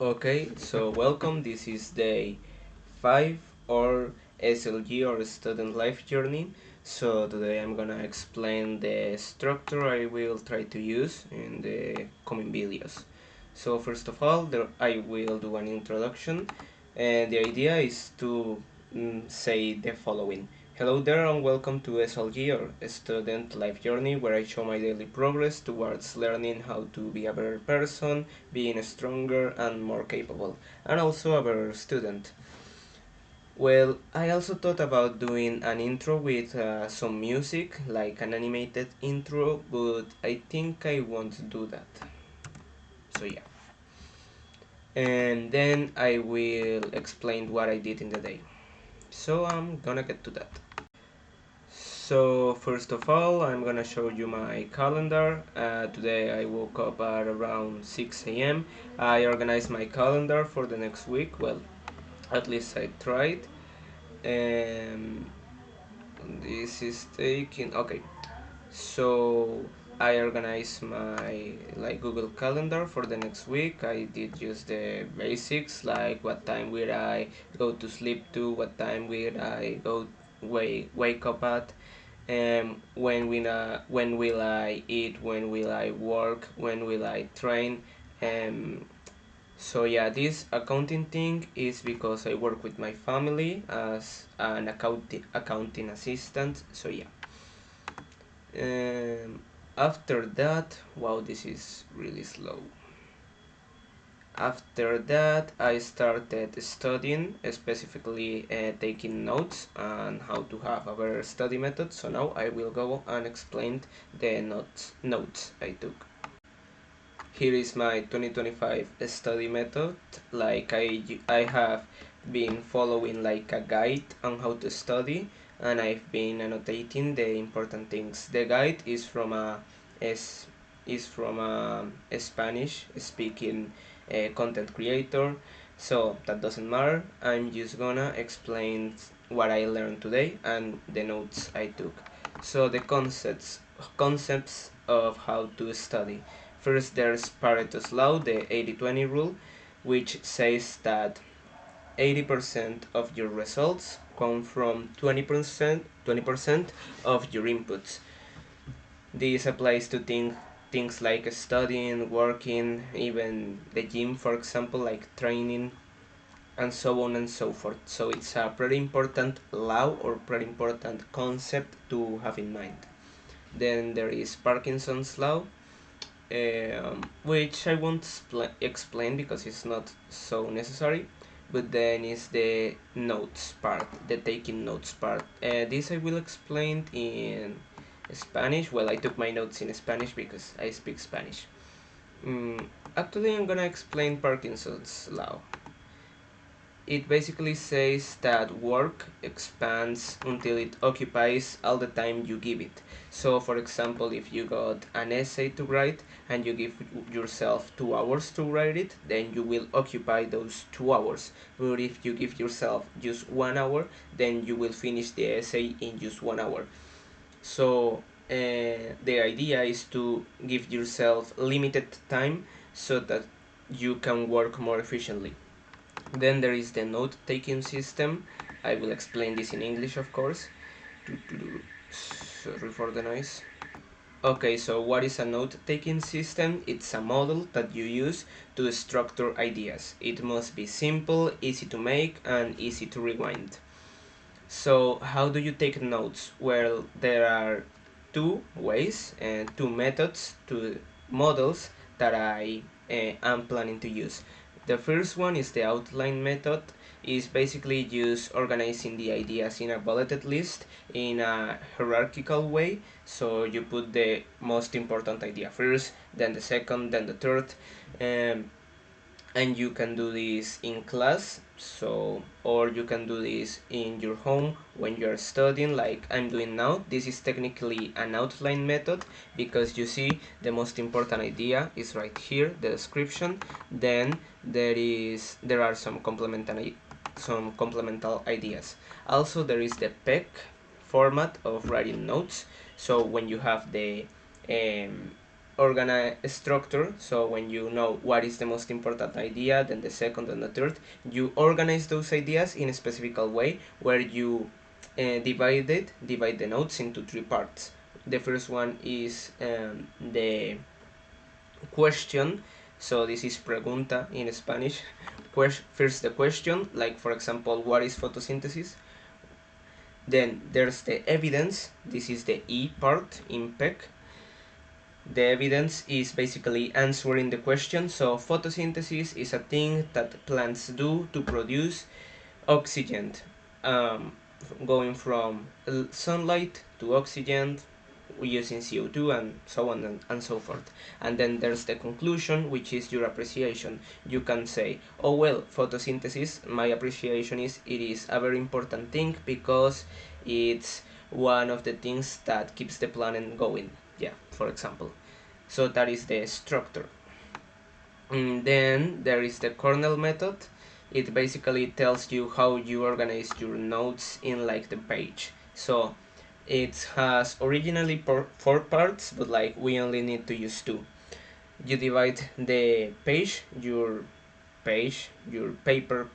Okay, so welcome. This is day 5 or SLJ or Student Life Journey. So today I'm gonna explain the structure I will try to use in the coming videos. So first of all, I will do an introduction, and the idea is to say the following. Hello there and welcome to SLG or Student Life Journey, where I show my daily progress towards learning how to be a better person, being stronger and more capable, and also a better student. Well, I also thought about doing an intro with some music, like an animated intro, but I think I won't do that. So yeah. And then I will explain what I did in the day. So I'm gonna get to that. So first of all, I'm gonna show you my calendar. Today I woke up at around 6 a.m. I organized my calendar for the next week. Well, at least I tried. Um, this is taking okay. So I organized my like Google Calendar for the next week. I did just the basics like what time will I go to sleep to, what time will I go wake up at, when will I eat, when will I work, when will I train. So yeah, this accounting thing is because I work with my family as an accounting assistant. So yeah. After that, wow, this is really slow. After that, I started studying, specifically taking notes on how to have a better study method. So now I will go and explain the notes I took. Here is my 2025 study method. Like I have been following like a guide on how to study, and I've been annotating the important things. The guide is from a Spanish speaking content creator, so that doesn't matter. I'm just gonna explain what I learned today and the notes I took. So the concepts of how to study. First, there's Pareto's law, the 80-20 rule, which says that 80% of your results come from 20% of your inputs. This applies to things like studying, working, even the gym, for example, like training, and so on and so forth. So it's a pretty important law or pretty important concept to have in mind. Then there is Parkinson's law, which I won't explain because it's not so necessary. But then is the notes part, the taking notes part. This I will explain in Spanish. Well, I took my notes in Spanish because I speak Spanish. Mm, Actually, I'm gonna explain Parkinson's law. It basically says that work expands until it occupies all the time you give it. So, for example, if you got an essay to write and you give yourself 2 hours to write it, then you will occupy those 2 hours. But if you give yourself just 1 hour, then you will finish the essay in just 1 hour. So, the idea is to give yourself limited time so that you can work more efficiently. Then there is the note taking system. I will explain this in English, of course. Sorry for the noise. Okay, so what is a note taking system? It's a model that you use to structure ideas. It must be simple, easy to make, and easy to rewind. So, how do you take notes? Well, there are two ways and two methods, two models that I am planning to use. The first one is the outline method. Is basically just organizing the ideas in a bulleted list in a hierarchical way. So you put the most important idea first, then the second, then the third. Um, and you can do this in class, so, or you can do this in your home when you're studying like I'm doing now. This is technically an outline method because you see the most important idea is right here, the description. Then there are some complemental ideas. Also there is the PEC format of writing notes. So when you have the um, structure. So when you know what is the most important idea, then the second and the third, you organize those ideas in a specific way where you divide the notes into three parts. The first one is the question. So this is pregunta in Spanish. First the question, like for example, what is photosynthesis? Then there's the evidence. This is the E part in PEC. The evidence is basically answering the question. So photosynthesis is a thing that plants do to produce oxygen, um, going from sunlight to oxygen using CO2 and so on and so forth. And then there's the conclusion, which is your appreciation. You can say, oh well, photosynthesis, my appreciation is it is a very important thing because it's one of the things that keeps the planet going. Yeah, for example. So that is the structure. And then there is the kernel method. It basically tells you how you organize your notes in like the page. So it has originally four parts, but like we only need to use two. You divide the page, your paper,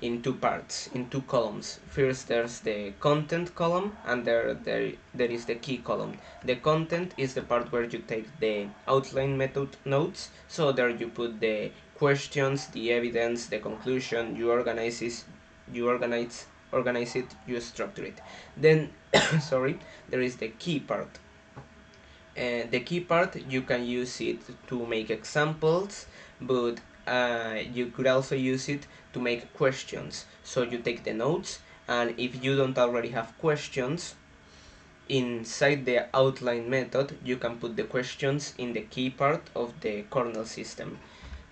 in two parts, in two columns. First there's the content column, and there is the key column. The content is the part where you take the outline method notes, so there you put the questions, the evidence, the conclusion, you organize it, you structure it. Then sorry, there is the key part. The key part, you can use it to make examples, but you could also use it to make questions. So you take the notes, and if you don't already have questions inside the outline method, you can put the questions in the key part of the kernel system,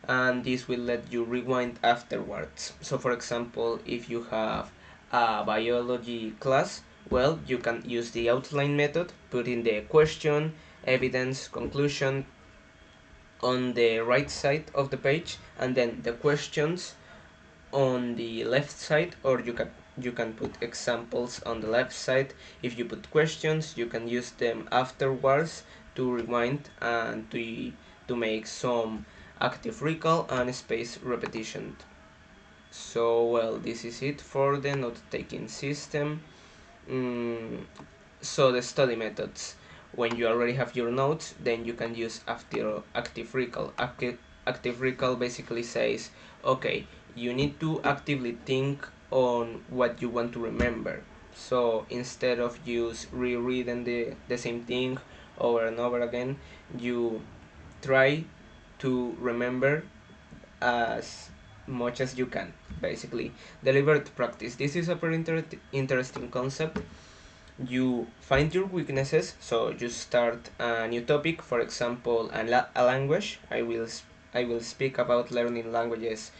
and this will let you rewind afterwards. So for example, if you have a biology class, well, you can use the outline method, put in the question, evidence, conclusion on the right side of the page, and then the questions on the left side, or you can put examples on the left side. If you put questions, you can use them afterwards to rewind and to make some active recall and space repetition. So well, this is it for the note-taking system. So the study methods. When you already have your notes, then you can use active recall. Active recall basically says, okay, you need to actively think on what you want to remember. So instead of just rereading the same thing over and over again, you try to remember as much as you can. Basically, deliberate practice. This is a very interesting concept. You find your weaknesses, so you start a new topic, for example a language. I will speak about learning languages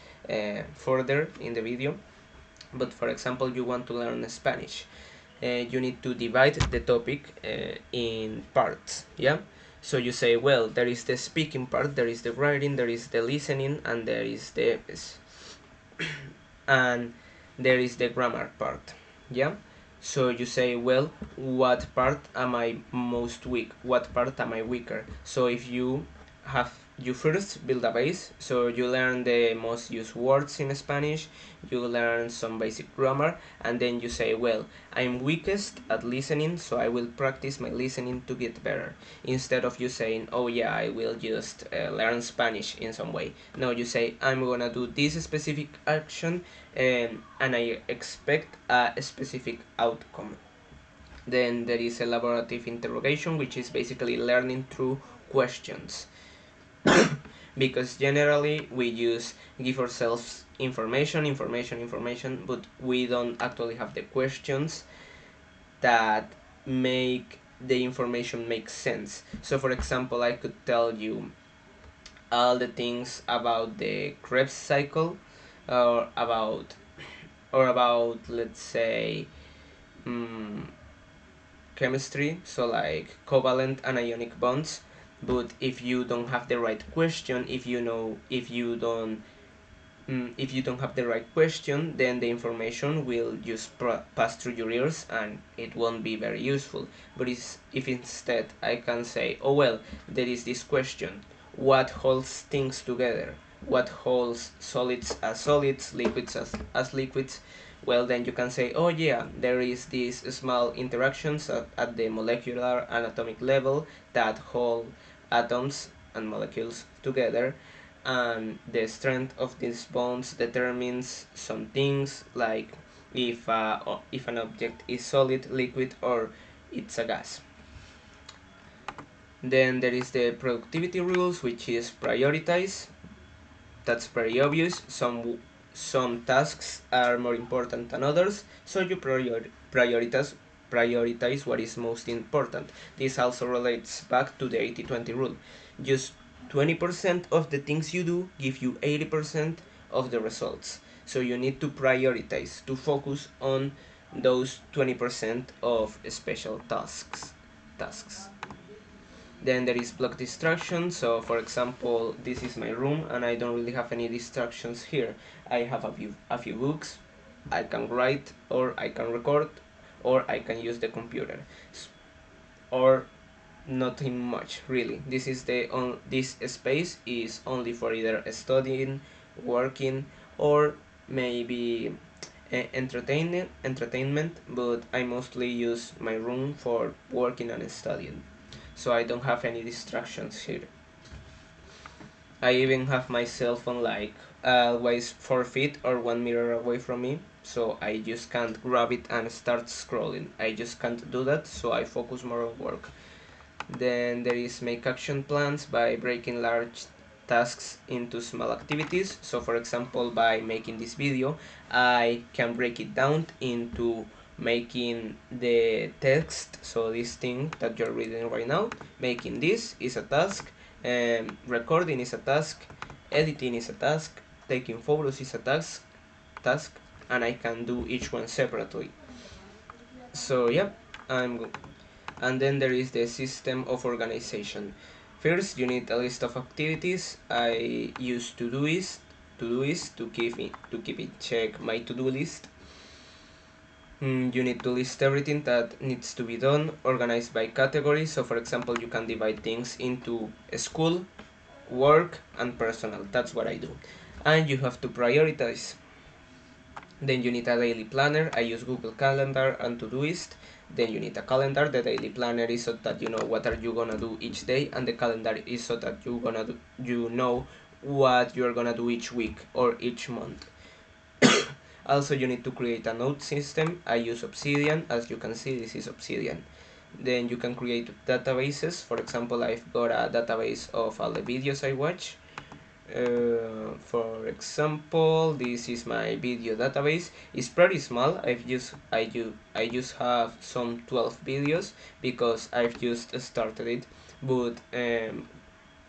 further in the video, but for example you want to learn Spanish. You need to divide the topic in parts. Yeah, so you say, well, there is the speaking part, there is the writing, there is the listening, and there is the and there is the grammar part. Yeah, so you say, well, what part am I most weak, what part am I weaker? So if you first build a base, so you learn the most used words in Spanish, you learn some basic grammar, and then you say, well, I'm weakest at listening, so I will practice my listening to get better. Instead of you saying, oh yeah, I will just learn Spanish in some way. No, you say, I'm gonna do this specific action, and I expect a specific outcome. Then there is elaborative interrogation, which is basically learning through questions. Because generally we give ourselves information, but we don't actually have the questions that make the information make sense. So for example, I could tell you all the things about the Krebs cycle, or about let's say chemistry, so like covalent and ionic bonds. But if you don't have the right question, if you don't If you don't have the right question, then the information will just pass through your ears and it won't be very useful. But if instead I can say, oh well, there is this question: what holds things together? What holds solids as solids, liquids as liquids? Well, then you can say, oh yeah, there is these small interactions at the molecular and atomic level that hold atoms and molecules together, and the strength of these bonds determines some things like if an object is solid, liquid, or it's a gas. Then there is the productivity rules, which is prioritize. That's very obvious. Some tasks are more important than others, so you prioritize what is most important. This also relates back to the 80-20 rule. Just 20% of the things you do give you 80% of the results. So you need to prioritize to focus on those 20% of special tasks. Then there is block distraction. So for example, this is my room and I don't really have any distractions here. I have a few books, I can write, or I can record, or I can use the computer, or nothing much really. This space is only for either studying, working, or maybe entertainment, but I mostly use my room for working and studying, so I don't have any distractions here. I even have my cell phone like always 4 feet or 1 meter away from me, so I just can't grab it and start scrolling. I just can't do that, so I focus more on work. Then there is make action plans by breaking large tasks into small activities. So for example, by making this video, I can break it down into making the text. So this thing that you're reading right now, making this is a task, recording is a task, editing is a task, taking photos is a task, and I can do each one separately. So yeah, and then there is the system of organization. First, you need a list of activities. I use Todoist to keep in check my to-do list. You need to list everything that needs to be done, organized by category. So for example, you can divide things into school, work, and personal. That's what I do. And you have to prioritize. Then you need a daily planner. I use Google Calendar and Todoist. Then you need a calendar. The daily planner is so that you know what are you gonna do each day, and the calendar is so that you know what you're gonna do each week or each month. Also, you need to create a note system. I use Obsidian. As you can see, this is Obsidian. Then you can create databases. For example, I've got a database of all the videos I watch. For example, this is my video database. It's pretty small. I just have some 12 videos because I've just started it, but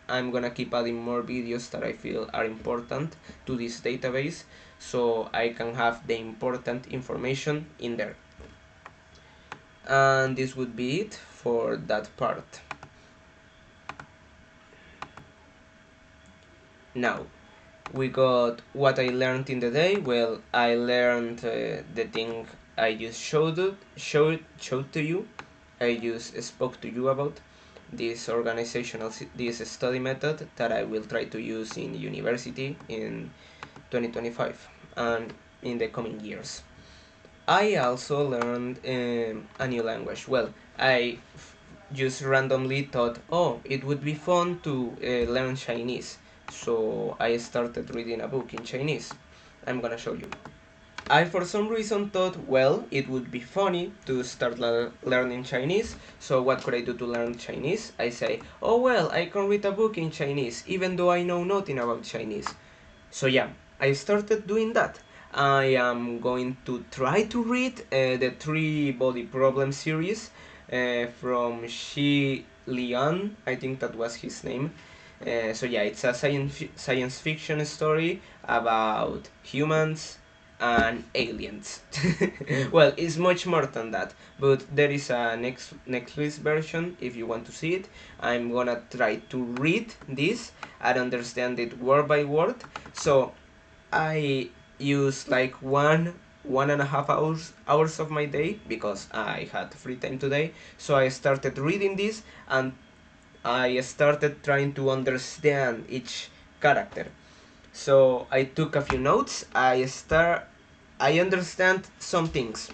I'm gonna keep adding more videos that I feel are important to this database, so I can have the important information in there. And this would be it for that part. Now, we got what I learned in the day. Well, I learned the thing I just showed to you. I just spoke to you about this this study method that I will try to use in university in 2025 and in the coming years. I also learned a new language. Well, I just randomly thought, oh, it would be fun to learn Chinese. So I started reading a book in Chinese. I'm gonna show you. I for some reason thought, well, it would be funny to start learning Chinese, so what could I do to learn Chinese? I say, oh well, I can read a book in Chinese, even though I know nothing about Chinese. So yeah, I started doing that. I am going to try to read the 3-Body Problem series from Shi Lian, I think that was his name. So yeah, it's a science fiction story about humans and aliens. Well, it's much more than that, but there is a Netflix version if you want to see it. I'm gonna try to read this and understand it word by word. So I use like one and a half hours of my day because I had free time today. So I started reading this and I started trying to understand each character. So I took a few notes. I understand some things.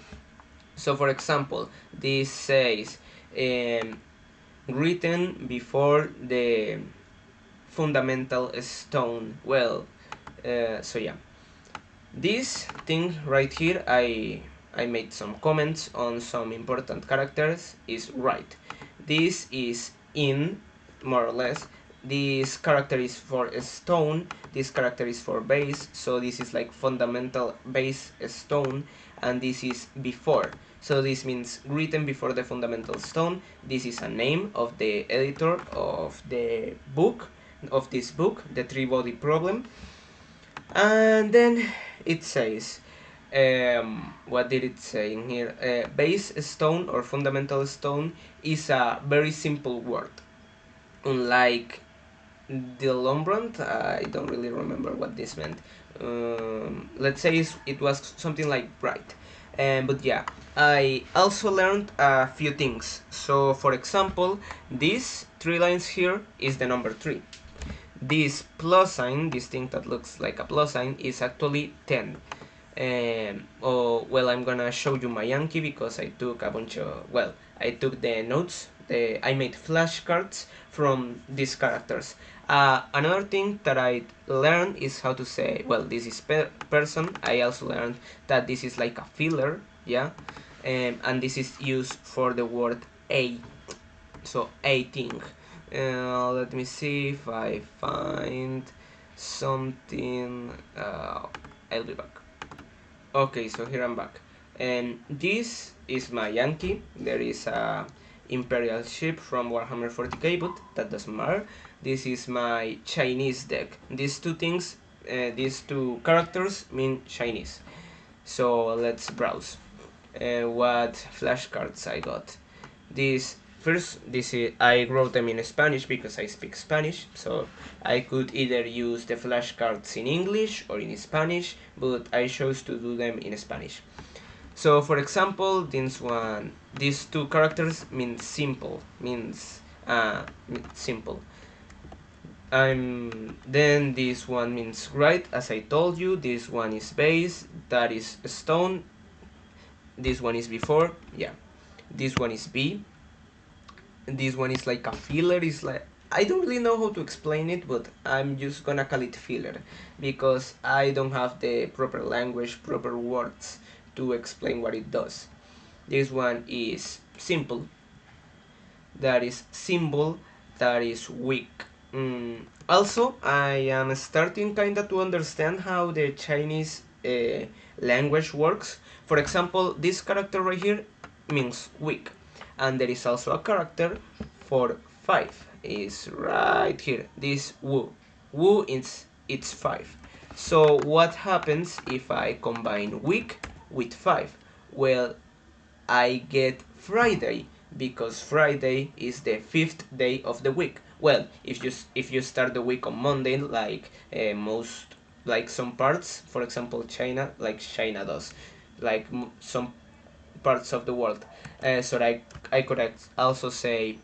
So for example, this says um, written before the fundamental stone. Well, so yeah, this thing right here, I made some comments on some important characters, is right. This is in, more or less. This character is for stone, this character is for base, so this is like fundamental base stone, and this is before. So this means written before the fundamental stone. This is a name of the editor of the book, of this book, The Three Body Problem. And then it says, what did it say in here? Base stone or fundamental stone is a very simple word. Unlike the Lombrand, I don't really remember what this meant. Let's say it was something like bright. But yeah, I also learned a few things. So, for example, these three lines here is the number 3. This plus sign, this thing that looks like a plus sign, is actually 10. Oh, well, I'm gonna show you my Yankee because I took a bunch of, well, I took the notes, I made flashcards from these characters. Another thing that I learned is how to say, well, this is person. I also learned that this is like a filler, yeah, and this is used for the word a, so a thing. Let me see if I find something. I'll be back. Okay, so here I'm back. And this is my Yankee. There is a Imperial ship from Warhammer 40k, but that doesn't matter. This is my Chinese deck. These two things, these two characters mean Chinese. So let's browse. What flashcards I got. This is, I wrote them in Spanish because I speak Spanish, so I could either use the flashcards in English or in Spanish, but I chose to do them in Spanish. So for example, these two characters mean simple, means simple. Then this one means right, as I told you. This one is base, that is stone. This one is before, yeah. This one is B. This one is like a filler. Is like, I don't really know how to explain it, but I'm just gonna call it filler because I don't have the proper language, proper words to explain what it does. This one is simple. That is symbol. That is weak. Also, I am starting kinda to understand how the Chinese language works. For example, this character right here means weak, and there is also a character for 5. Is right here. This Wu. Wu is it's 5. So what happens if I combine week with 5? Well, I get Friday because Friday is the 5th day of the week. Well, if you start the week on Monday, like most, like some parts, for example, China, like China does, like some parts of the world. So I could also say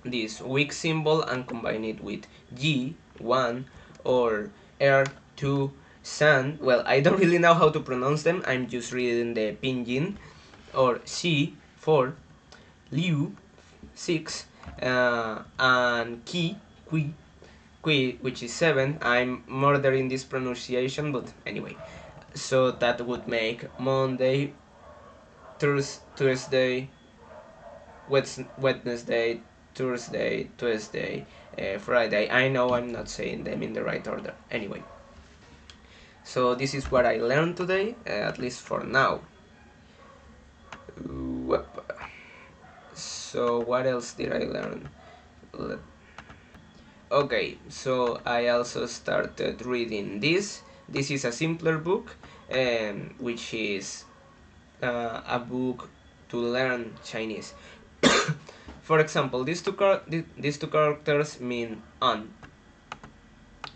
this week symbol and combine it with G1 or R2 San. Well, I don't really know how to pronounce them. I'm just reading the pinyin, or C4, Liu 6, and Qui, which is 7. I'm murdering this pronunciation, but anyway. So that would make Monday, Thursday, Wednesday, Thursday, Tuesday, Friday. I know I'm not saying them in the right order. Anyway. So this is what I learned today, at least for now. So what else did I learn? Okay, so I also started reading this. This is a simpler book, which is a book to learn Chinese. For example, these two characters mean on.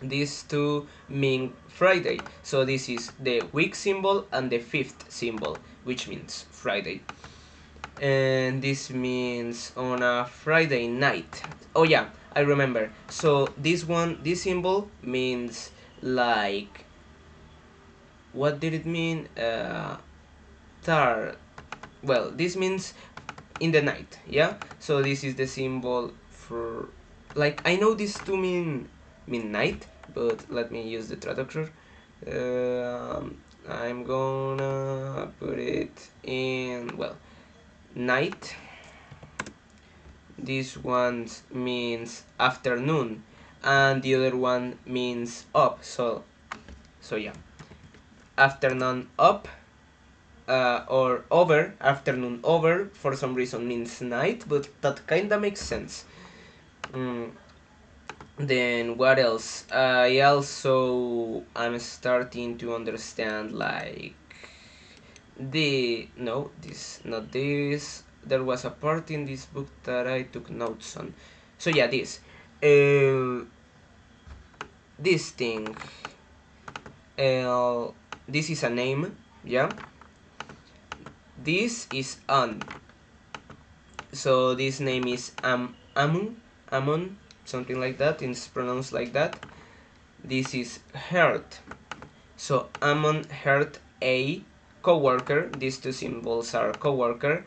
these two mean Friday. So this is the week symbol and the fifth symbol, which means Friday. And this means on a Friday night. Oh yeah, I remember. So this symbol means like, what did it mean? Tar. Well, this means in the night. Yeah. So this is the symbol for, like, I know these two mean night, but let me use the traductor. I'm gonna put it in, well, night. This one means afternoon, and the other one means up. So yeah, afternoon up, or over. Afternoon over for some reason means night, but that kinda makes sense. Then what else? I also I'm starting to understand, like, no, this, not this. There was a part in this book that I took notes on. So yeah, uh, this thing, uh, this is a name. Yeah, this is An. So this name is Amon, something like that. It's pronounced like that. This is Hert. So Amon Hert a coworker. These two symbols are coworker,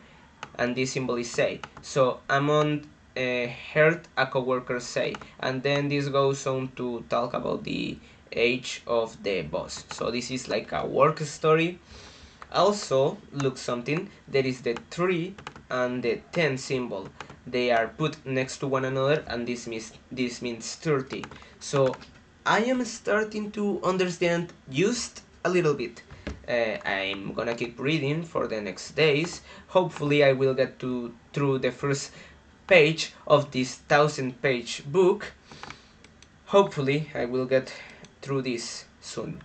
and this symbol is say. So Amon heard a coworker say, and then this goes on to talk about the age of the boss. So this is like a work story. Also, look something, there is the 3 and the 10 symbol. They are put next to one another, and this means 30. So I am starting to understand just a little bit. I'm gonna keep reading for the next days. Hopefully I will get through the first page of this 1000-page book. Hopefully I will get through this soon.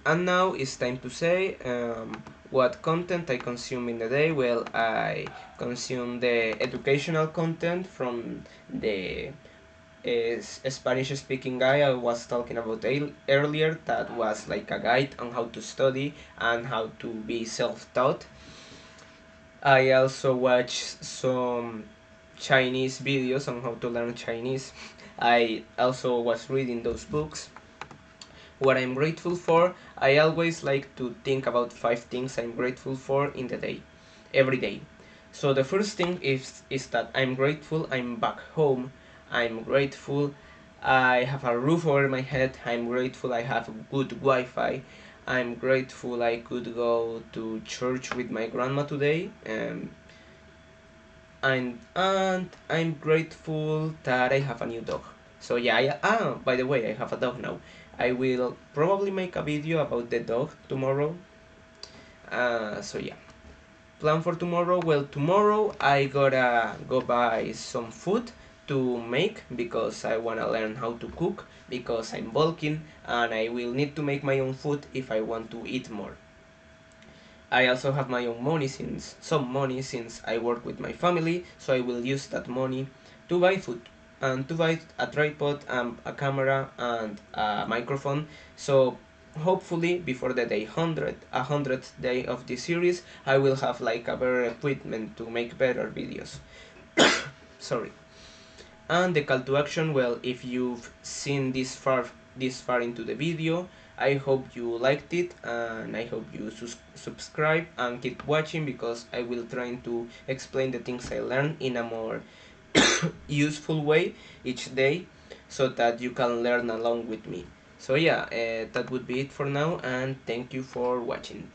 And now it's time to say what content I consume in the day. Well, I consume the educational content from the Spanish speaking guy I was talking about earlier, that was like a guide on how to study and how to be self-taught. I also watch some Chinese videos on how to learn Chinese. I also was reading those books. What I'm grateful for, I always like to think about 5 things I'm grateful for in the day, every day. So the first thing is that I'm grateful I'm back home. I'm grateful I have a roof over my head. I'm grateful I have good Wi-Fi. I'm grateful I could go to church with my grandma today. And I'm grateful that I have a new dog. So yeah, by the way, I have a dog now. I will probably make a video about the dog tomorrow. So yeah, plan for tomorrow. Well, tomorrow I gotta go buy some food to make, because I wanna learn how to cook, because I'm bulking and I will need to make my own food if I want to eat more. I also have my own money, some money, since I work with my family, so I will use that money to buy food and to buy a tripod and a camera and a microphone. So hopefully before the day 100th day of this series, I will have like a better equipment to make better videos. Sorry. And the call to action, well, if you've seen this far into the video, I hope you liked it, and I hope you subscribe and keep watching, because I will try to explain the things I learned in a more useful way each day, so that you can learn along with me. So yeah, that would be it for now, and thank you for watching.